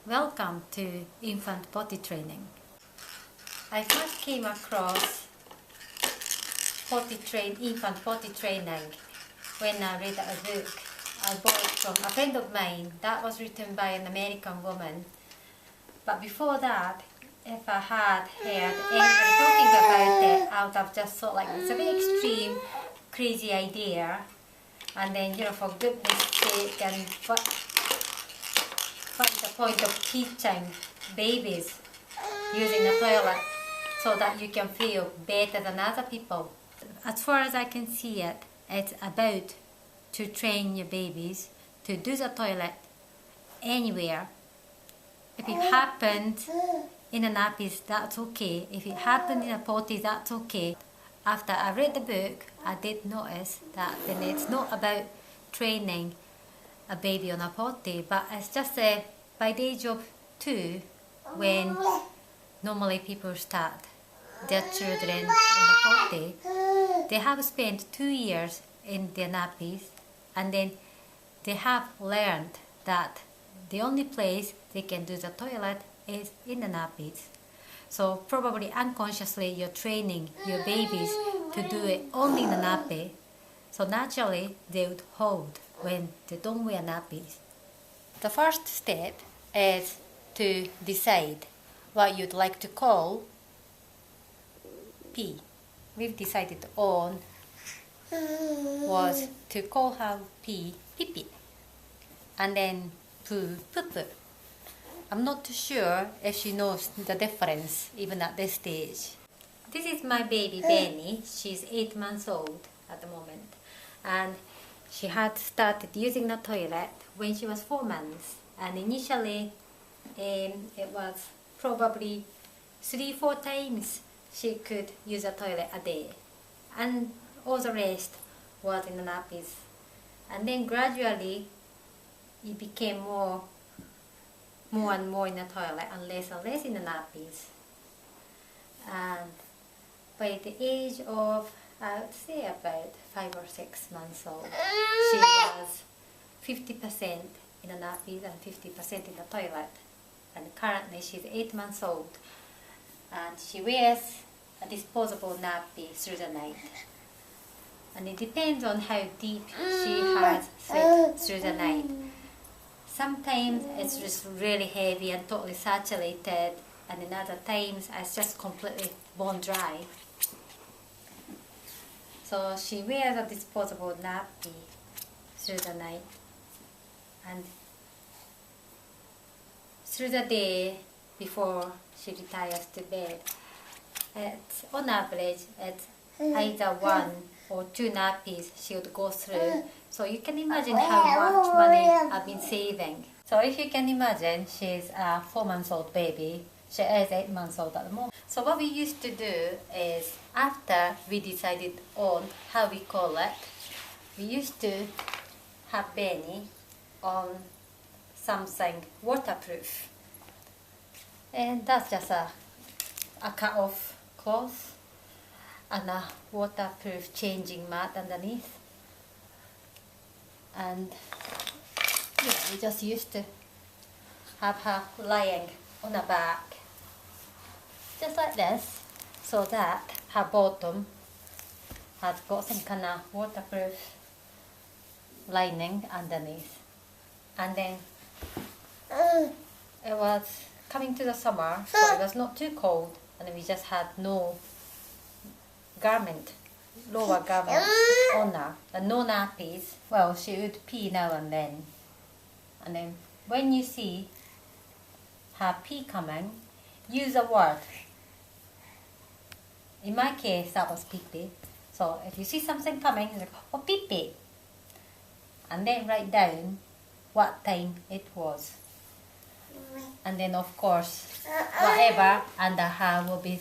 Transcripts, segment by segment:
Welcome to infant potty training. I first came across infant potty training when I read a book I bought from a friend of mine that was written by an American woman. But before that, if I had heard anyone talking about it, I would have just thought like it's a very extreme, crazy idea. And then, for goodness sake, and what is the point of teaching babies using the toilet so that you can feel better than other people? As far as I can see it, it's about to train your babies to do the toilet anywhere. If it happened in a nappies, that's okay. If it happened in a potty, that's okay. After I read the book, I did notice that then it's not about training a baby on a potty, but it's just by the age of 2, when normally people start their children on a potty, they have spent 2 years in their nappies, and then they have learned that the only place they can do the toilet is in the nappies. So probably unconsciously you're training your babies to do it only in the nappy. So naturally they would hold when they don't wear nappies. The first step is to decide what you'd like to call pee. We've decided on was to call her pee pee, and then poo poo poo. I'm not too sure if she knows the difference even at this stage. This is my baby Benny. She's 8 months old at the moment, and she had started using the toilet when she was 4 months, and initially it was probably 3-4 times she could use a toilet a day, and all the rest was in the nappies. And then gradually it became more and more in the toilet and less in the nappies. And by the age of, I would say about 5 or 6 months old, she was 50% in the nappies and 50% in the toilet. And currently she's 8 months old, and she wears a disposable nappy through the night. And it depends on how deep she has slept through the night. Sometimes it's just really heavy and totally saturated, and in other times it's just completely bone dry. So she wears a disposable nappy through the night, and through the day before she retires to bed, on average it's either 1 or 2 nappies she would go through. So you can imagine how much money I've been saving. So if you can imagine, she's a 4-month-old baby. She is 8 months old at the moment. So what we used to do is, after we decided on how we call it, we used to have Benny on something waterproof. And that's just a cut-off cloth and a waterproof changing mat underneath. And we just used to have her lying on her back, just like this, so that her bottom has got some kind of waterproof lining underneath. And then it was coming to the summer, so it was not too cold, and we just had no lower garment on her, and no nappies. Well, she would pee now and then. And then when you see her pee coming, use a word. In my case, that was pee-pee. So if you see something coming, you're like, oh, pee-pee. And then write down what time it was. And then, of course, whatever under her will be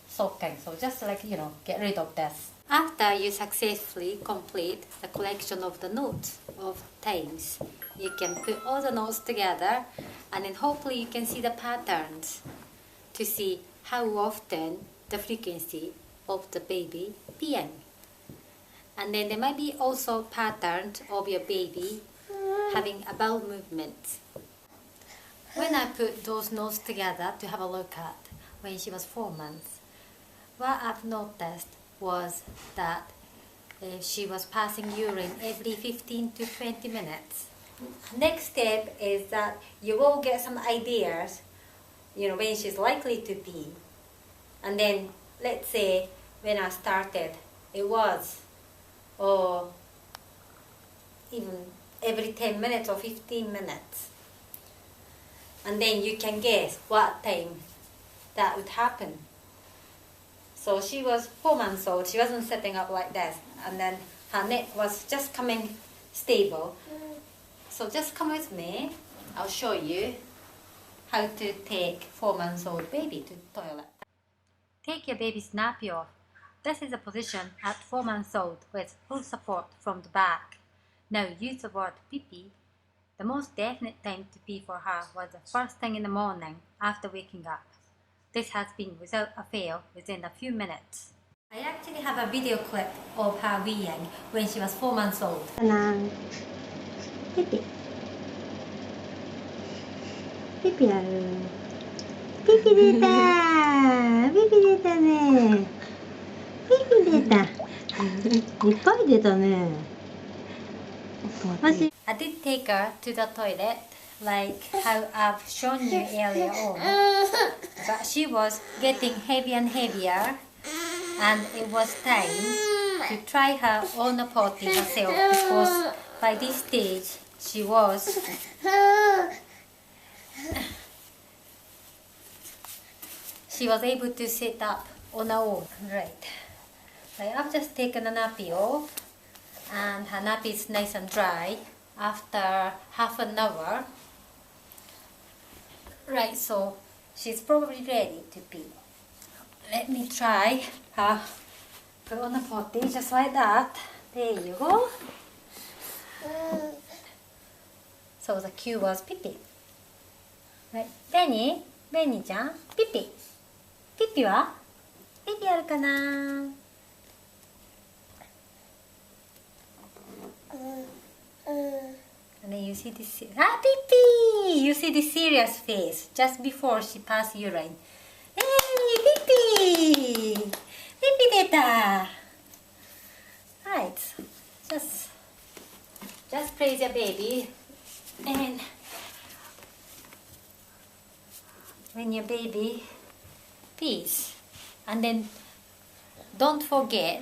soaking. So just like, get rid of this. After you successfully complete the collection of the notes of times, you can put all the notes together, and then hopefully you can see the patterns to see how often the frequency of the baby peeing. And then there might be also patterns of your baby having a bowel movement. When I put those notes together to have a look at when she was 4 months, what I've noticed was that she was passing urine every 15 to 20 minutes. Next step is that you will get some ideas, when she's likely to pee. And then, let's say, when I started, it was, even every 10 minutes or 15 minutes. And then you can guess what time that would happen. So she was 4 months old, she wasn't sitting up like this, and then her neck was just coming stable. So just come with me, I'll show you how to take 4 months old baby to the toilet. Take your baby's nappy off. This is a position at 4 months old with full support from the back. Now use the word pee-pee. The most definite time to pee for her was the first thing in the morning after waking up. This has been without a fail within a few minutes. I actually have a video clip of her weeing when she was 4 months old. Pee-pee. Pee-pee ある。ピピ出たー。ピピ出たね。ピピ出た。いっぱい出たね。I did take her to the toilet like how I've shown you earlier on, but she was getting heavier and heavier, and it was time to try her on a potty herself, because by this stage she was able to sit up on her own. Right, I've just taken a nappy off, and her nappy is nice and dry after half an hour. Right, so she's probably ready to pee. Let me try her. Put on the potty just like that. There you go. So the cue was pee-pee. Right, Benny ちゃん、ピピ。ピピは？ピピあるかな？And then you see this, Pippi! You see the serious face just before she passed urine. Hey, Pippi! Pippi deta! Right, just praise your baby, and when your baby pees, and then don't forget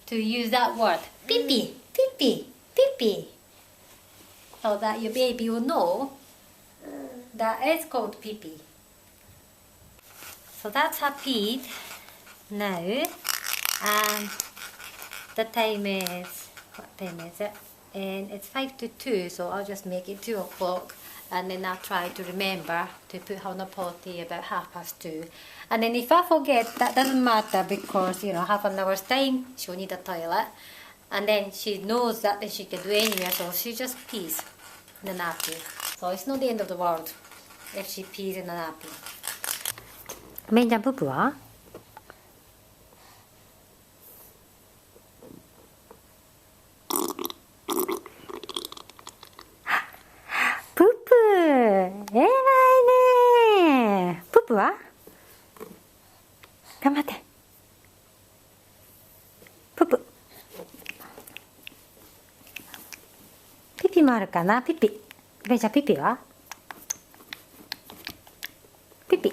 to use that word, Pippi, Pippi, Pippi, so that your baby will know that it's called pee-pee. So that's her peed now, and the time is, what time is it? And it's 5 to 2, so I'll just make it 2 o'clock, and then I'll try to remember to put her on a potty about 2:30. And then if I forget, that doesn't matter, because half an hour's time she'll need a toilet. And then she knows that she can do anywhere, so she just pees in the nappy. So it's not the end of the world if she pees in the nappy. メイちゃんプープは？プープー、偉いね。プープは？頑張って。プープ。ピピもあるかな？ピピ。ベイちゃんピピは？ピピ。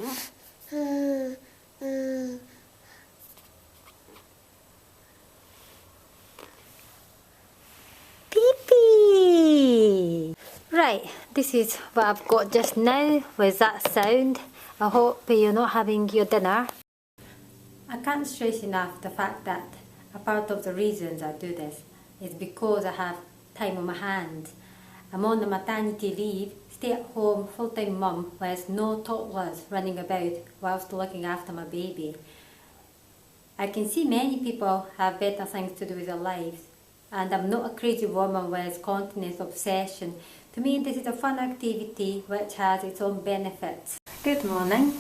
Pee-pee! Right, this is what I've got just now with that sound. I hope you're not having your dinner. I can't stress enough the fact that a part of the reasons I do this is because I have time on my hands. I'm on the maternity leave, stay-at-home full-time mum with no toddlers running about whilst looking after my baby. I can see many people have better things to do with their lives, and I'm not a crazy woman with continence obsession. To me, this is a fun activity which has its own benefits. Good morning.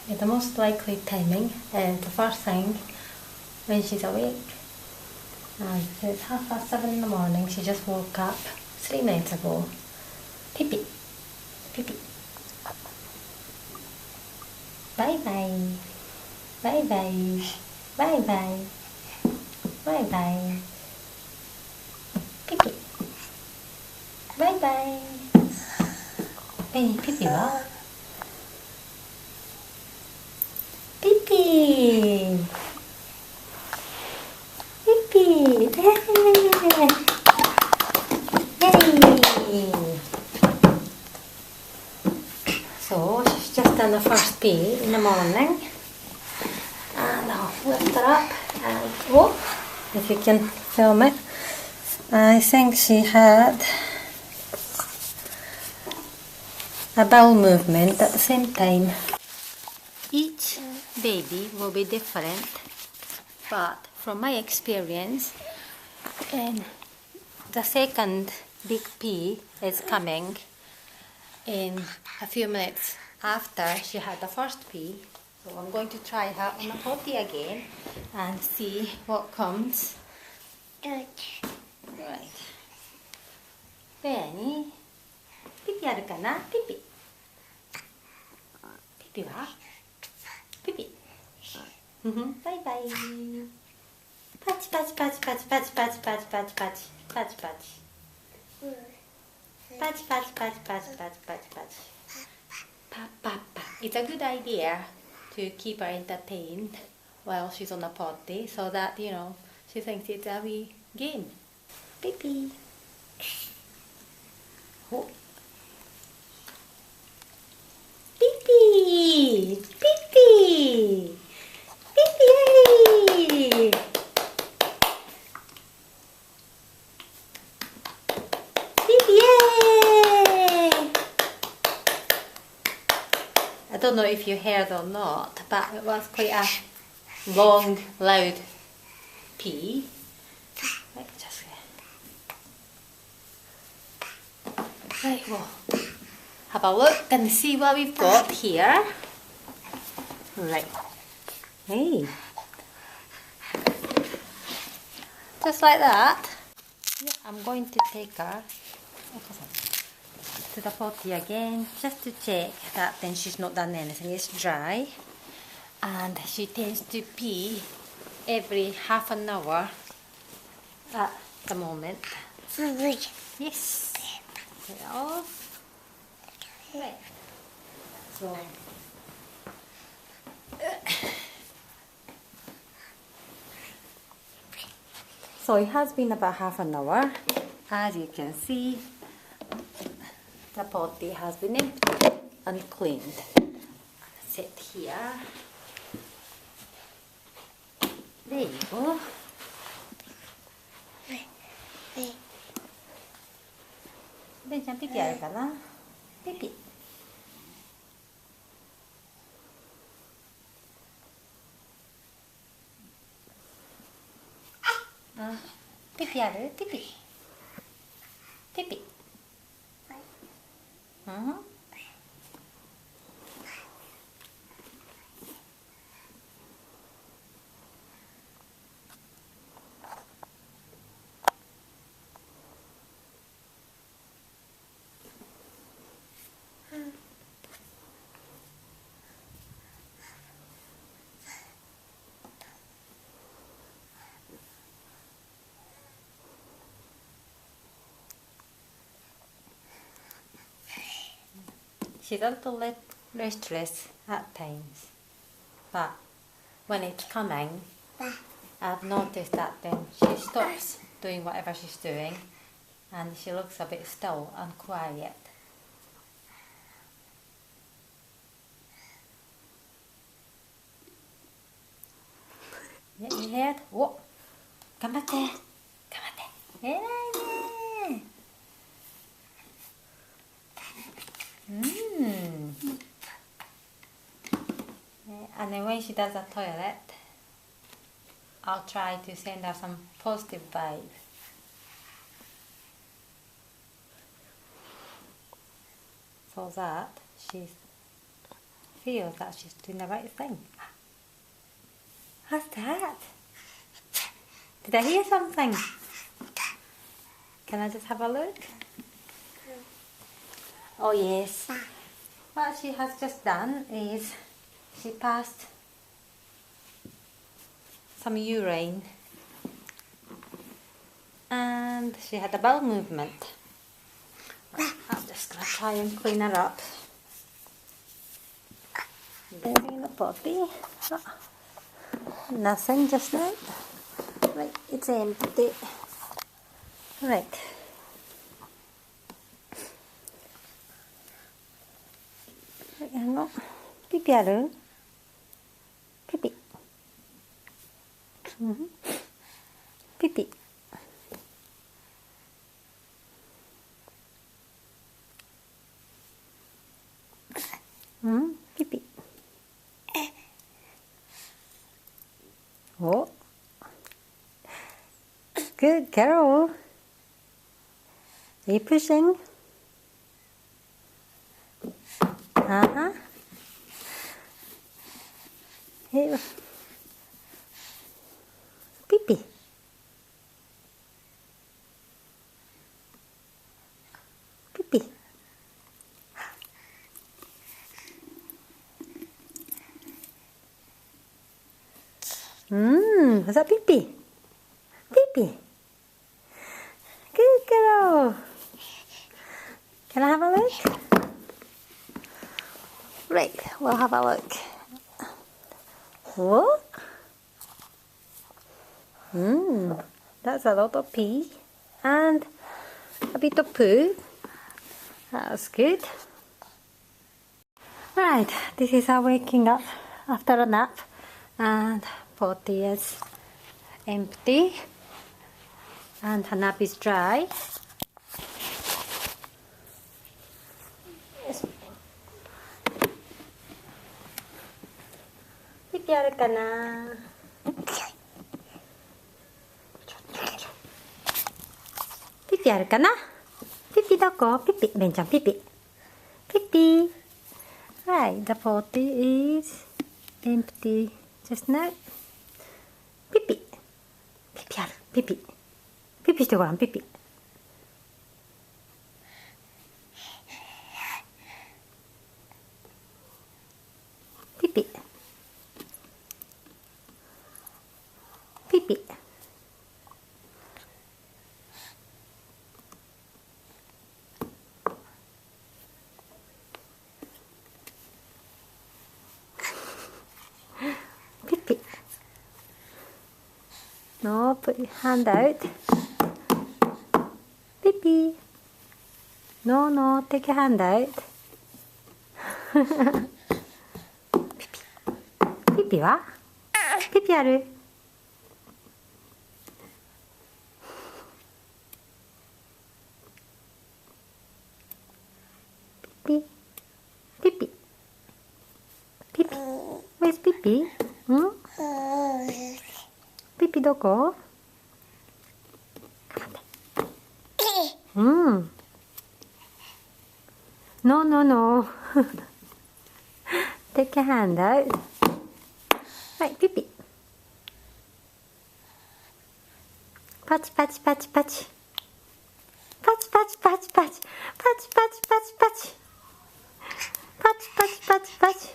The most likely timing is the first thing when she's awake. And it's 7:30 in the morning. She just woke up 3 minutes ago. Pee-pee. Pee-pee. Bye-bye. Bye-bye. Bye-bye. Bye-bye. Pee-pee. Bye-bye. Hey, pee-pee ba? Pee-pee. Pee-pee. Yay! So she's just done the first pee in the morning, and I'll lift her up and oh, if you can film it, I think she had a bowel movement at the same time. Each baby will be different, but from my experience, and the second big pee is coming in a few minutes after she had the first pee. So I'm going to try her on the potty again and see what comes. Right. Benny, pipi あるかな? Pipi. Pipi は? Pipi. Bye bye. パチパチパチパチパチパチパチパチパチパチパチ。Patch, patch, patch, patch, patch, patch, patch. Pat, pat, pat. It's a good idea to keep her entertained while she's on the potty so that, you know, she thinks it's a wee game. Pee-pee. Oh. Pee-pee. Pee-pee. Pee-pee. I don't know if you heard or not, but it was quite a long, loud pee. Right, just right, well, have a look and see what we've got here. Right, hey, just like that. Yeah, I'm going to take her to the potty again just to check that then she's not done anything. It's dry, and she tends to pee every half an hour at the moment. Yes. Get it off. Right. So it has been about half an hour. As you can see, the potty has been emptied and cleaned. Sit here. There you go. Then jump pipi あるかな? Pipi. Pipi ある? Pipi. Pipi. She's a little restless at times, but when it's coming, I've noticed that then she stops doing whatever she's doing and she looks a bit still and quiet. Yeah, you heard? Oh, 頑張って。頑張って。偉いね。And then when she does the toilet, I'll try to send her some positive vibes. So that she feels that she's doing the right thing. What's that? Did I hear something? Can I just have a look? Oh yes. What she has just done is she passed some urine and she had a bowel movement. I'm just gonna try and clean her up. There in the potty. Oh, nothing just now. Right, it's empty. Right. Right, hang on. Pipi ある？ピピ。ピピ。ピピ。Oh, good girl. Are you pushing? Uh-huh. Here. Pee-pee. Pee-pee. Was that pee-pee? Pee-pee. Good girl. Can I have a look? Right, we'll have a look. What? That's a lot of pee and a bit of poo. That's good. Right, this is her waking up after a nap and potty is empty and her nap is dry. Pipi あるかな？ピピあるかな？ピピどこ？ピピ、ベンちゃんピピ。ピピ。Right, the potty is empty just now. ピピ。ピピある。ピピ。ピピしてごらん、ピピ。ピピ。ピピ。Pipi. No, put your hand out. Pipi. No, no, take your hand out. Pipi. Pipi は？ピピある？ピピ。ピピ。ピピ。Where's ピピ？ピピどこ？No, no, no. Take your hand out. Right, ピピ。パチパチパチパチ。パチパチパチパチ。パチパチパチパチ。パチパチパチパチ。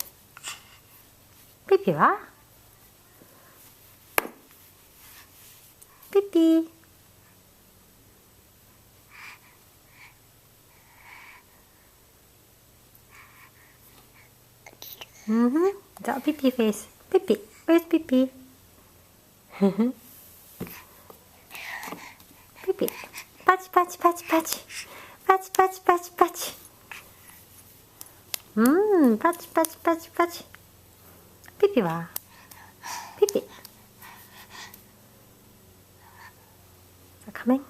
ピピは？ピピ。Is that a pee-pee face? Pee-pee. Where's pee-pee? Pee-pee. Patch, patch, patch, patch. Patch, patch, patch, patch. Patch, patch, patch, patch. Pee-pee は？ピピ。Coming?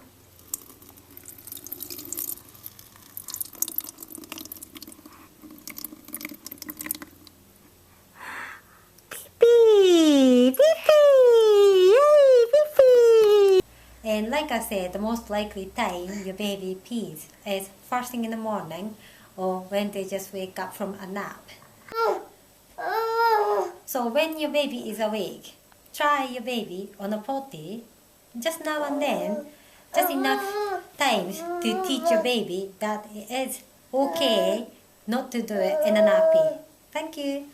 And like I said, the most likely time your baby pees is first thing in the morning or when they just wake up from a nap. So when your baby is awake, try your baby on a potty just now and then, just enough times to teach your baby that it is okay not to do it in a nappy. Thank you.